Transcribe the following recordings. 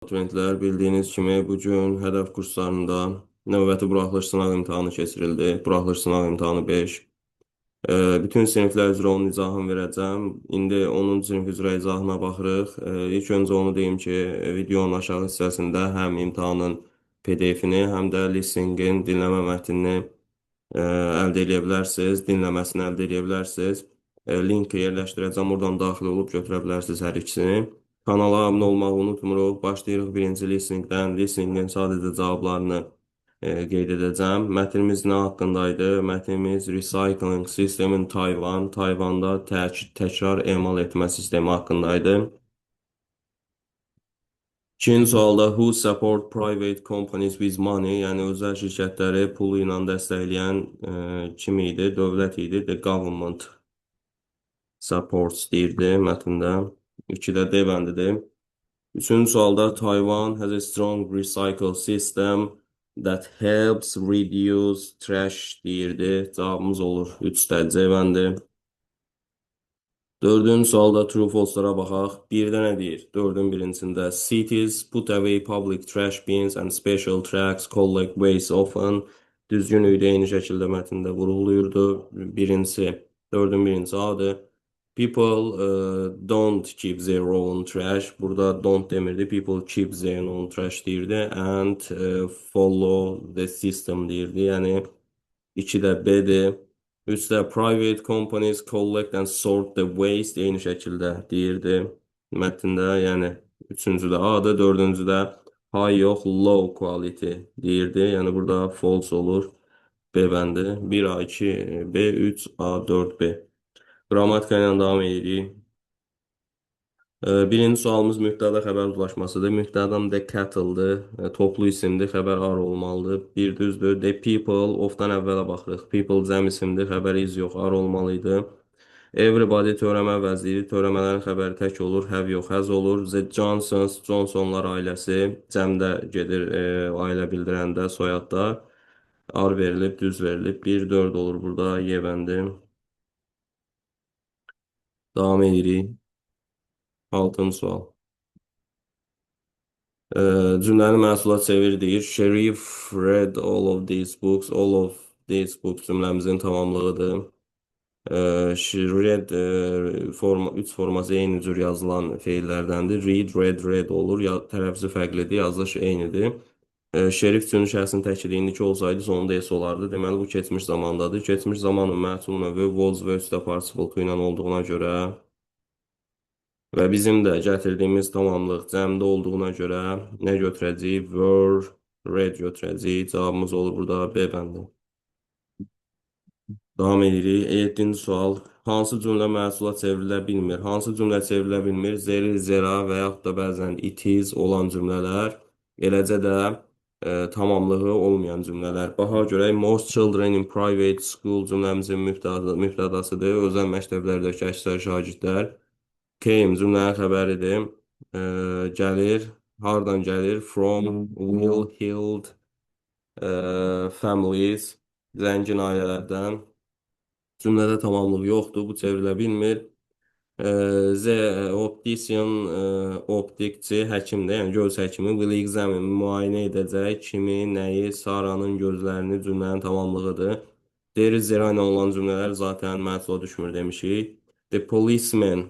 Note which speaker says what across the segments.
Speaker 1: Abituriyentlər, bildiyiniz kimi bugün hədəf kurslarında növbəti buraxılış sınaq imtahanı keçirildi. Buraxılış sınaq imtahanı 5. Bütün siniflər üzrə onun izahını verəcəm. İndi 10-cu sinif üzrə izahına baxırıq. İlk öncə onu deyim ki, videonun aşağı hissəsində həm imtahanın PDF-ini, həm də listening-in dinləmə mətnini əldə edə bilərsiniz, dinləməsini əldə edə bilərsiniz. Linki yerləşdirəcəm, oradan daxil olub götürə bilərsiniz hər ikisini. Kanala abunə olmağı unutmuruq. Başlayırıq birinci listeningdən. Listeningin sadəcə cavablarını qeyd edəcəm. Mətnimiz nə haqqındaydı? Mətnimiz Recycling System in Tayvan, Tayvanda təkrar emal etmə sistemi haqqındaydı. İkinci sualda who support private companies with money, yəni özəl şirkətləri pulu ilə dəstəkləyən kim idi? Dövlət idi. The government supports deyirdi mətndə. 2-də D bəndidir. Üçüncü sualda Taiwan has a strong recycle system that helps reduce trash deyirdi. Cavabımız olur 3-də C bəndi. Dördüncü sualda true false'lara baxaq. 1-də nə deyir? 4-ün birincisində cities put away public trash bins and special trucks collect waste often. Düzgün idi, eyni şəkildə mətndə vurğulayırdı. Birincisi, 4-ün birincisi A-dır. People don't keep their own trash. Burada don't demirdi. People keep their own trash deyirdi. And follow the system deyirdi. Yəni 2-də B-dir. 3-də private companies collect and sort the waste eyni şəkildə deyirdi mətndə. Yəni 3-cüdə A-dır. 4-cüdə high yox, low quality deyirdi. Yəni burada false olur. B bəndi. 1A, 2B, 3A, 4B. Qrammatika ilə davam edirik. Birinci sualımız mübtəda xəbər uzlaşmasıdır. Mübtədam the cattle-dır. Toplu isimdir, xəbər ar olmalıdır. Bir düzdür. The people, ofdan əvvələ baxırıq. People cəm isimdir, xəbər iz yox, ar olmalıydı. Everybody törəmə əvəzləyir. Törəmələrin xəbəri tək olur, have yox, has olur. The Johnsons, Johnsonlar ailəsi cəmdə gedir ailə bildirəndə, soyadda. Ar verilib, düz verilib. 1-4 olur burada, Y bəndi. Davam edirik. 6-cı sual. Cümləni məhsula çevir deyir. Şerif read all of these books. All of these books cümləmizin tamamlığıdır. She read üç forması eyni cür yazılan feillərdəndir. Read, read olur. Tərəfisi fərqlidir, yazılış eynidir. Şerif üçün şəxsin təkidiyində ki olsaydı sonunda S olardı. Deməli bu keçmiş zamandadır. Keçmiş zamanın məhsul növü was və üstə participle ilə olduğuna görə və bizim də gətirdiyimiz tamamlıq cəmdə olduğuna görə nə götürəcəyik? Were, read götürəcəyik. Cavabımız olur burada B bəndi. Davam edirik. 7-ci sual. Hansı cümlə məhsula çevrilə bilmir? Hansı cümlə çevrilə bilmir? Zeri, zera və yaxud da bəzən it is olan cümlələr. Eləcə də tamamlığı olmayan cümlələr. Baxaq görək. Most children in private school cümləmizin mübtədasıdır. Özəl məktəblərdəki əksər şagirdlər. Came cümlənin xəbəridir. Gəlir. Hardan gəlir? From, will, healed, families. Zəngin ailələrdən. Cümlədə tamamlıq yoxdur. Bu çevrilə bilmir. The optician, optikçi, həkimdir. Yəni göz həkimi. Will examine, müayinə edəcək. Kimi, nəyi? Saranın gözlərini cümlənin tamamlığıdır. There is zero ilə olan cümlələr zaten məhsula düşmür demişik. The policeman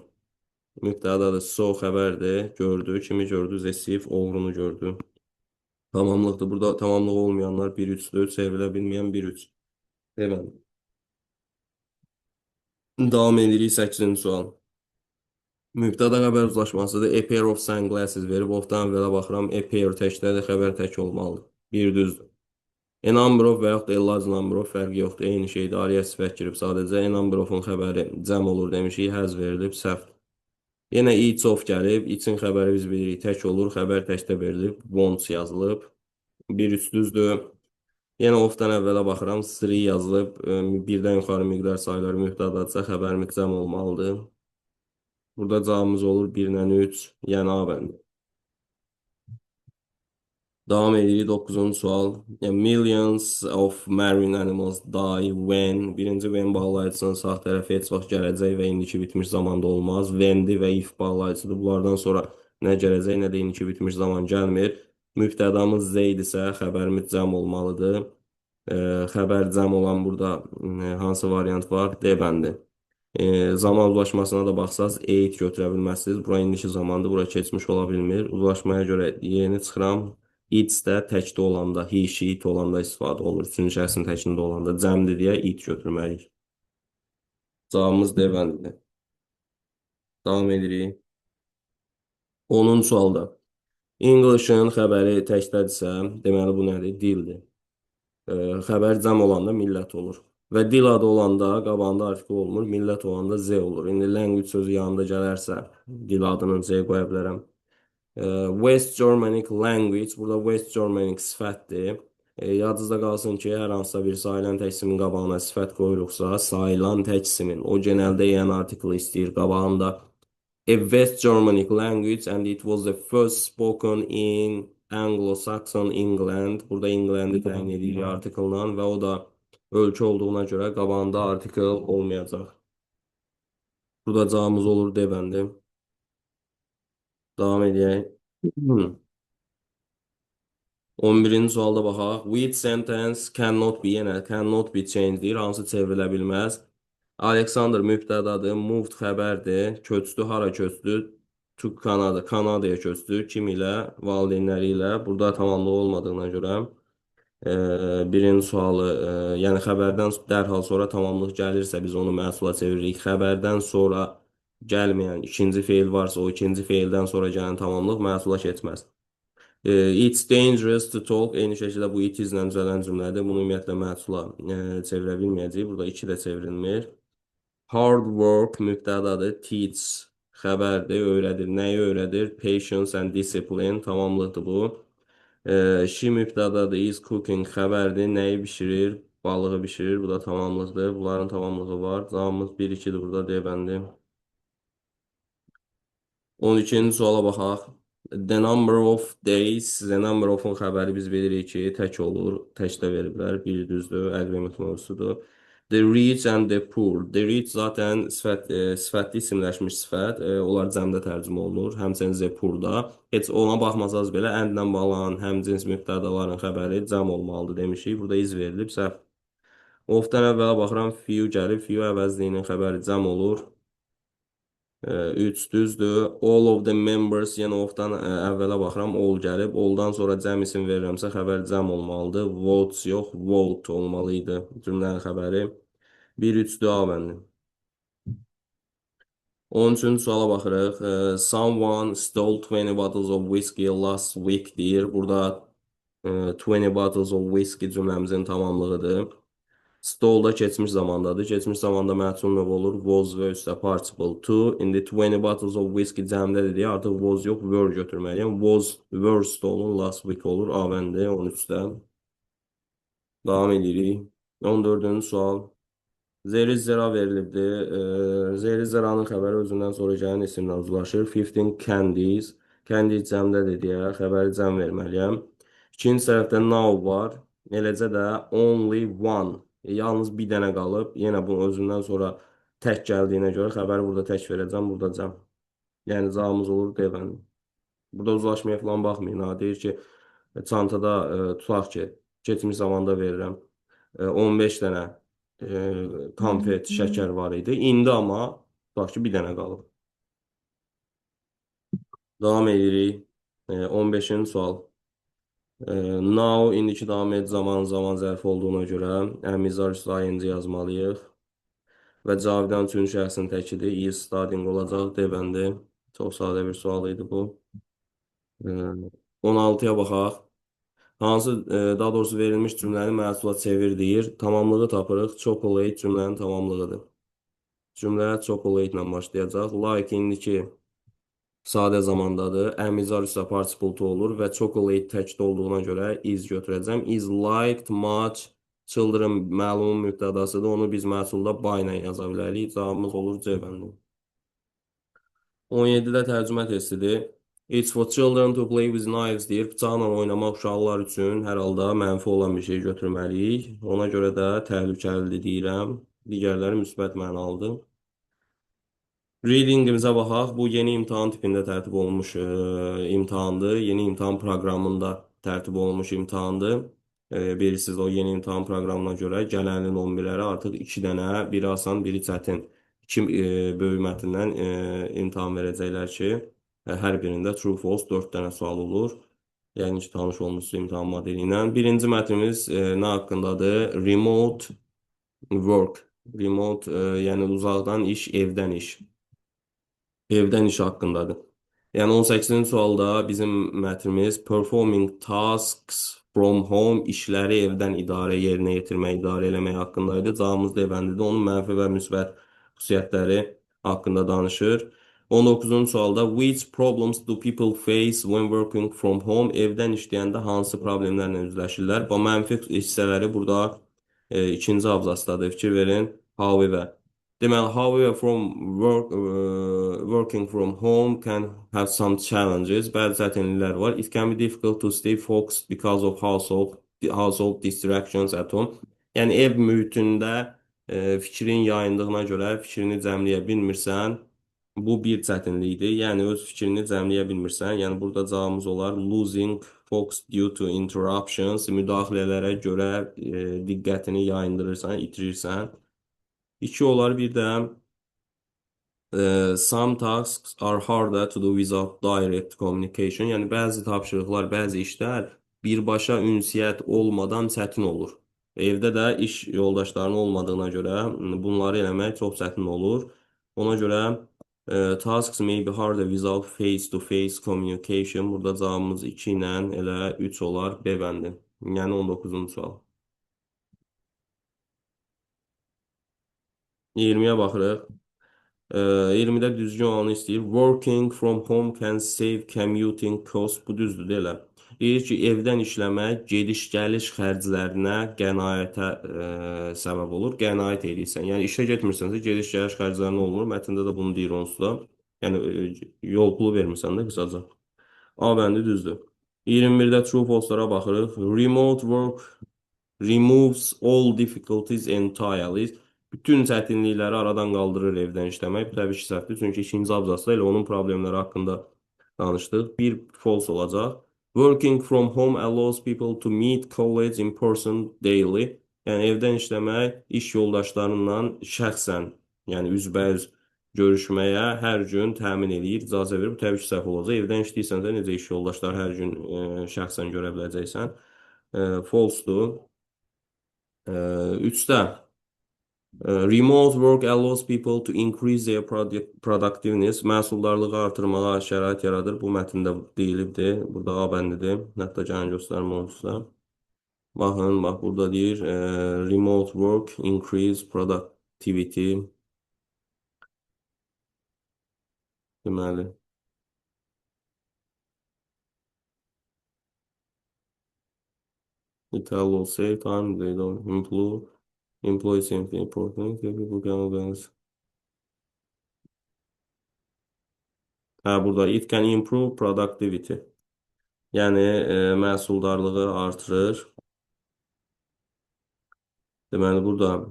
Speaker 1: mübtədadır, so xəbərdir, gördü, kimi gördü, zəsif, oğrunu gördü. Tamamlıqdır, burada tamamlıq olmayanlar 1-3-dür, çevrilə bilməyən 1-3. Deməli. Davam edirik 8-ci sual. Mübtəda xəbər uzlaşmasıdır. A pair of sunglasses verib, ofdan əvvələ baxıram, a pair təkdədir, xəbər tək olmalıdır. 1 düzdür. A number of və yaxud da a large number of fərqi yoxdur, eyni şeydir, araya sifət girib sadəcə. A number of-un xəbəri cəm olur demişik, has verilib, səhvdir. Yenə each of gəlib, için xəbəri biz bilirik, tək olur, xəbər təkdə verilib, wants yazılıb, 1-3 düzdür. Yenə ofdan əvvələ baxıram, 3 yazılıb, birdən yuxarı miqdar sayıları mübtədadsa xəbərimiz cəm olmalıdır. Burada cavabımız olur 1-3, yəni A bəndi. Davam edirik 9-cu sual. Millions of marine animals die when. Birinci when bağlayıcısının sağ tərəfi heç vaxt gələcək və indiki bitmiş zamanda olmaz. When'di və if bağlayıcıdır. Bunlardan sonra nə gələcək, nə də indiki bitmiş zaman gəlmir. Mübtədamız Z idisə, xəbərimiz cəm olmalıdır. Xəbər cəm olan burada hansı variant var? D bəndi. Zaman uzlaşmasına da baxsaz, eit götürə bilməzsiniz. Bura indiki zamandır, bura keçmiş ola bilmir. Uzlaşmaya görə yeni çıxıram. It's də təkdə olanda, he, she, it olanda istifadə olunur. Üçüncü şəxsin təkində olanda cəmdir deyə it götürməliyik. Cavabımız D bəndidir. Davam edirik. 10-cu sualda. English'in xəbəri təkdədirsə, deməli bu nədir? Dildir. Xəbər cəm olanda millət olur. Və dil adı olanda qabağında artikul olmur, millət olanda Z olur. İndi language sözü yanında gələrsə, dil adının Z qoya bilərəm. West Germanic language, burada West Germanic sifətdir. Yadınızda qalsın ki, hər hansısa bir sayılan təksimin qabağına sifət qoyuruqsa, sayılan təksimin, o genəldə yəni artiklı istəyir qabağında a West Germanic language and it was the first spoken in Anglo-Saxon England. Burada England'i təyin edirik artiklla və o da ölkə olduğuna görə qabağında artikl olmayacaq. Burada cavabımız olur D bəndi. Davam edək. 11-ci sualda baxaq. Which sentence cannot be, yenə cannot be changed deyir. Hansı çevrilə bilməz? Alexander mübtədadır, moved xəbərdir, köçdü, hara köçdü? To Canada, Kanadaya köçdü. Kim ilə? Valideynləri ilə. Burada tamamlıq olmadığına görə birinci sualı, yəni xəbərdən dərhal sonra tamamlıq gəlirsə biz onu məhsula çeviririk. Xəbərdən sonra gəlməyən ikinci feil varsa o ikinci feildən sonra gələn tamamlıq məhsula keçməz. It's dangerous to talk. Eyni şəkildə bu it izlə düzələn cümlədir. Bunu ümumiyyətlə məhsula çevirə bilməyəcəyik. Burada iki də çevrilmir. Hard work mübtədadır. Teach xəbərdir, öyrədir. Nəyi öyrədir? Patience and discipline. Tamamlıqdır bu. She mübtədadır. Is cooking xəbərdir. Nəyi bişirir? Balığı bişirir. Bu da tamamlıqdır. Bunların tamamlığı var. Cavabımız 1-2-dir burada D bəndi. 12-ci suala baxaq. The number of days, the number of-un xəbəri biz bilirik ki, tək olur, təkdə veriblər, biri düzdür, agreement mövzusudur. The rich and the poor. The rich zaten sifətli isimləşmiş sifət, onlar cəmdə tərcümə olunur, həmçinin the poor da. Heç ona baxmasaz belə, əndlə bağlanan həmcins mübtədaların xəbəri cəm olmalıdır demişik, burada iz verilib, səhv. Of-dan əvvələ baxıram, few gəlib, few əvəzliyinin xəbəri cəm olur. 3 düzdür. All of the members, yəni of-dan əvvələ baxıram, all gəlib. All-dan sonra cəm isim verirəmsə, xəbər cəm olmalıdır. Votes yox, vote olmalı idi cümlənin xəbəri. 1-3-dür A bəndi. 13-cü suala baxırıq. Someone stole 20 bottles of whiskey last week deyir. Burada 20 bottles of whiskey cümləmizin tamamlığıdır. Stolda keçmiş zamandadır. Keçmiş zamanda məhsul növ olur. Was və üstə participle to. İndi 20 bottles of whiskey cəmdədir deyə artıq was yox, were götürməliyəm. Were stolen last week olur. A bəndi 13-də. Davam edirik. 14-cü sual. Zeri zera verilibdir. Zeri zeranın xəbəri özündən sonra gələn isimlə uzlaşır. 15 candies. Candy cəmdədir deyə xəbəri cəm verməliyəm. İkinci tərəfdə now var. Eləcə də only one. Yalnız bir dənə qalıb. Yenə bu özündən sonra tək gəldiyinə görə xəbəri burada tək verəcəm, burada cəm. Yəni cavabımız olur D bəndi. Burada uzlaşmaya falan baxmayın. Ha. Deyir ki, çantada tutaq ki, keçmiş zamanda verirəm. 15 dənə konfet, şəkər var idi. İndi amma tutaq ki, bir dənə qalıb. Davam edirik. 15-ci sual. Now, indiki davam et zaman zərfi olduğuna görə əmizar üstə ing yazmalıyıq. Və Cavidan üçün şəxsin təkidir. Is studying olacaq. D bəndi. Çox sadə bir sual idi bu. 16-ya baxaq. Hansı, daha doğrusu verilmiş cümləni məhsula çevir deyir. Tamamlığı tapırıq. Chocolate cümlənin tamamlığıdır. Cümlə chocolate ilə başlayacaq. Like indiki sadə zamandadır. Əmizar üstə participle to olur və chocolate təkdə olduğuna görə is götürəcəm. Is liked much. Children məlumun mübtədasıdır. Onu biz məhsulda by ilə yaza bilərik. Cavabımız olur C bəndi. 17-də tərcümə testidir. It's for children to play with knives deyir. Bıçaqla oynamaq uşaqlar üçün hər halda mənfi olan bir şey götürməliyik. Ona görə də təhlükəlidir deyirəm. Digərləri müsbət mənalıdır. Readingimizə baxaq. Bu yeni imtahan tipində tərtib olunmuş imtahandır. Yeni imtahan proqramında tərtib olunmuş imtahandır. Bilirsiniz o yeni imtahan proqramına görə gələn ilin 11-ləri artıq 2 dənə, biri asan, biri çətin. 2 böyük mətndən imtahan verəcəklər ki, hər birində true false 4 dənə sual olur. Yəni ki, tanış olmuşsunuz imtahan modeli ilə. Birinci mətnimiz nə haqqındadır? Remote work. Remote, yəni uzaqdan iş, evdən iş. Evdən iş haqqındadır. Yəni 18-ci sualda bizim mətnimiz performing tasks from home işləri evdən idarə yerinə yetirmək, idarə eləmək haqqındaydı. Cavabımız D bəndidir. Onun mənfi və müsbət xüsusiyyətləri haqqında danışır. 19-cu sualda which problems do people face when working from home? Evdən işləyəndə hansı problemlərlə üzləşirlər? Bu mənfi hissələri burada ikinci abzasdadır. Fikir verin. However. Deməli, however, working from home can have some challenges. Bəzi çətinliklər var. It can be difficult to stay focused because of household distractions at home. Yəni ev mühitində fikrin yayındığına görə fikrini cəmləyə bilmirsən. Bu bir çətinlikdir. Yəni öz fikrini cəmləyə bilmirsən. Yəni burada cavabımız olar losing focus due to interruptions. Müdaxilələrə görə diqqətini yayındırırsan, itirirsən. İki olar bir də some tasks are harder to do without direct communication. Yəni bəzi tapşırıqlar, bəzi işlər birbaşa ünsiyyət olmadan çətin olur. Evdə də iş yoldaşlarının olmadığına görə bunları eləmək çox çətin olur. Ona görə tasks may be harder without face-to-face communication. Burada cavabımız 2 ilə elə 3 olar B bəndi. Yəni 19-cu sual. 20-yə baxırıq. 20-də düzgün olanı istəyir. Working from home can save commuting cost. Bu düzdür də elə. Deyir ki, evdən işləmək gediş-gəliş xərclərinə qənaətə səbəb olur. Qənaət edirsən. Yəni işə getmirsənsə gediş-gəliş xərclərin olmur. Mətndə də bunu deyir onsuz da. Yəni yol pulu vermirsən də qısaca. A bəndi düzdür. 21-də true false-lara baxırıq. Remote work removes all difficulties entirely. Bütün çətinlikləri aradan qaldırır evdən işləmək. Bu təbii ki, səhvdir. Çünki ikinci abzasda elə onun problemləri haqqında danışdıq. Bir false olacaq. Working from home allows people to meet colleagues in person daily. Yəni evdən işləmək iş yoldaşlarınla şəxsən, yəni üzbəüz görüşməyə hər gün təmin eləyir, icazə verir. Bu təbii ki, səhv olacaq. Evdən işləyirsənsə necə iş yoldaşları hər gün şəxsən görə biləcəksən? False-dur. 3-də remote work allows people to increase their productiveness. Məhsuldarlığı artırmağa şərait yaradır. Bu mətndə deyilibdir. Burada A bəndidir. Hətta gəlin göstərim olursa. Baxın, bax burada deyir remote work increase productivity. Deməli. It will save time, they don't improve. Employees simply important. People can organize. Burada it can improve productivity. Yəni məhsuldarlığı artırır. Deməli burada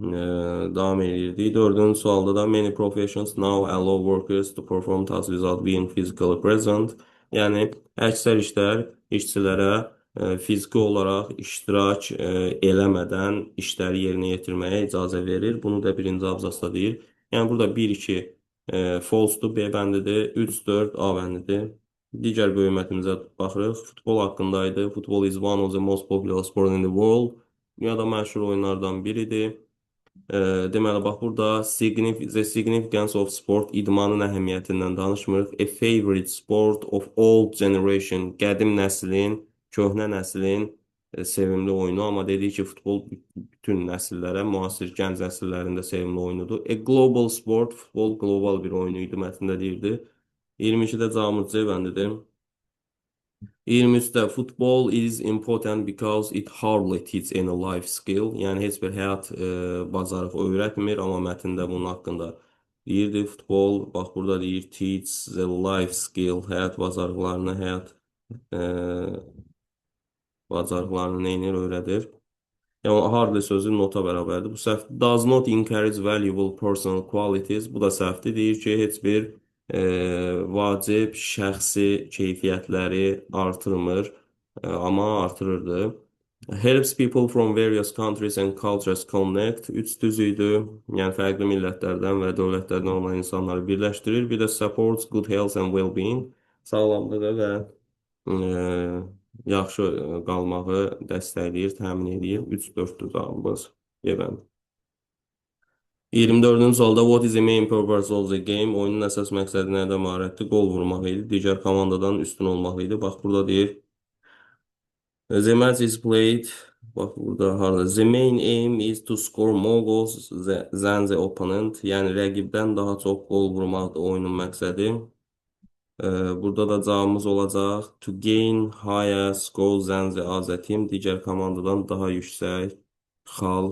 Speaker 1: davam edirdik. 4-cü sualda da many professions now allow workers to perform tasks without being physically present. Yəni əksər işlər işçilərə fiziki olaraq iştirak eləmədən işləri yerinə yetirməyə icazə verir. Bunu da birinci abzasda deyir. Yəni burada 1-2 false-dur, B bəndidir, 3-4 A bəndidir. Digər bölümlərimizə baxırıq. Futbol haqqındaydı. Football is one of the most popular sport in the world. Dünyada məşhur oyunlardan biridir. Deməli, bax, burada the significance of sport, idmanın əhəmiyyətindən danışmırıq. A favorite sport of old generation, qədim nəslin, köhnə nəslin sevimli oyunu. Amma dedik ki, futbol bütün nəsillərə, müasir gənc nəsillərində sevimli oyunudur. A global sport, futbol qlobal bir oyunu idi, mətndə deyirdi. 22-də cavabımız C bəndidir. 23-də football is important because it hardly teaches any life skill. Yəni heç bir həyat bacarığı öyrətmir, amma mətndə bunun haqqında Deyirdi futbol, bax burada deyir teach the life skill, həyat bacarıqlarını, həyat eee bacarıqlarını neynir öyrədir. Yəni hardly sözü nota bərabərdir. Bu səhv. Does not encourage valuable personal qualities. Bu da səhvdir. Deyir ki, heç bir vacib şəxsi keyfiyyətləri artırmır, amma artırırdı. Helps people from various countries and cultures connect. Üç düz idi. Yəni fərqli millətlərdən və dövlətlərdən olan insanları birləşdirir. Bir də supports good health and well-being. Sağlamlığı və eee, yaxşı qalmağı dəstəkləyir, təmin edir. 3-4-dür cavabımız. Yevən. 24-cü sualda what is the main purpose of the game? Oyunun əsas məqsədi nədə ibarətdir? Qol vurmaq idi. Digər komandadan üstün olmaq idi. Bax burada deyir. The match is played. Bax burada harda. The main aim is to score more goals than the opponent. Yəni rəqibdən daha çox qol vurmaqdır oyunun məqsədi. Burada da cavabımız olacaq to gain higher scores than the other team. Digər komandadan daha yüksək xal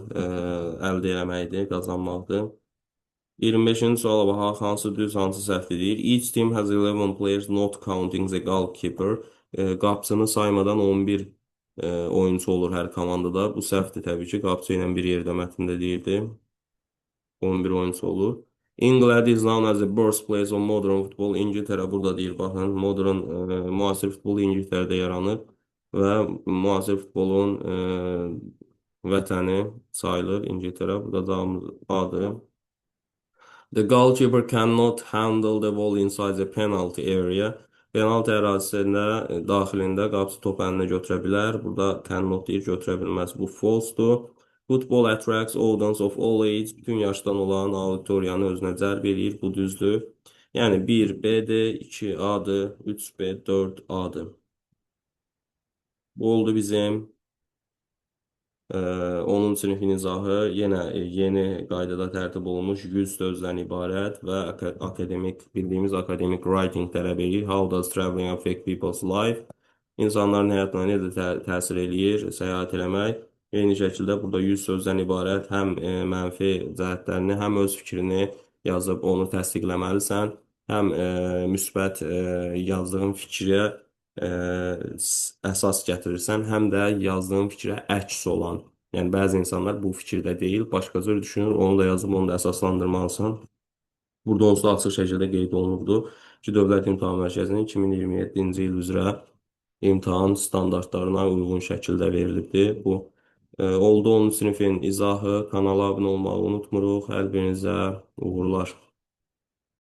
Speaker 1: əldə etməkdir, qazanmaqdır. 25-ci suala baxaq, hansı düz, hansı səhvdir deyir. Each team has 11 players not counting the goalkeeper. Qapıçını saymadan 11 oyunçu olur hər komandada. Bu səhvdir təbii ki, qapıçı ilə bir yerdə mətndə deyirdi. 11 oyuncu olur. England is known as the birthplace of modern football. İngiltərə burada deyir, baxın, modern müasir futbol İngiltərədə yaranır və müasir futbolun vətəni sayılır İngiltərə. Burada cavabımız A-dır. The goalkeeper cannot handle the ball inside the penalty area. Penalti ərazisində daxilində qapıçı topu əlinə götürə bilər. Burada cannot deyir, götürə bilməz. Bu false-dur. Football attracts audience of all age. Bütün yaşdan olan auditoriyanı özünə cəlb edir. Bu düzdür. Yəni 1B-dir, 2A-dır, 3B, 4A-dır. Bu oldu bizim 10-cu sinifin izahı. Yenə yeni qaydada tərtib olunmuş 100 sözdən ibarət və bildiyimiz akademik writing tələb edir. How does traveling affect people's life? İnsanların həyatına necə təsir eləyir səyahət eləmək? Eyni şəkildə burada 100 sözdən ibarət həm mənfi cəhətlərini, həm öz fikrini yazıb onu təsdiqləməlisən, həm müsbət yazdığın fikrə əsas gətirirsən, həm də yazdığın fikrə əks olan. Yəni bəzi insanlar bu fikirdə deyil, başqa cür düşünür, onu da yazıb onu da əsaslandırmalısan. Burada onsuz da açıq şəkildə qeyd olunubdu ki, Dövlət İmtahan Mərkəzinin 2027-ci il üzrə imtahan standartlarına uyğun şəkildə verilibdir. Bu oldu 10-cu sinifin izahı. Kanala abunə olmağı unutmuruq. Hər birinizə uğurlar.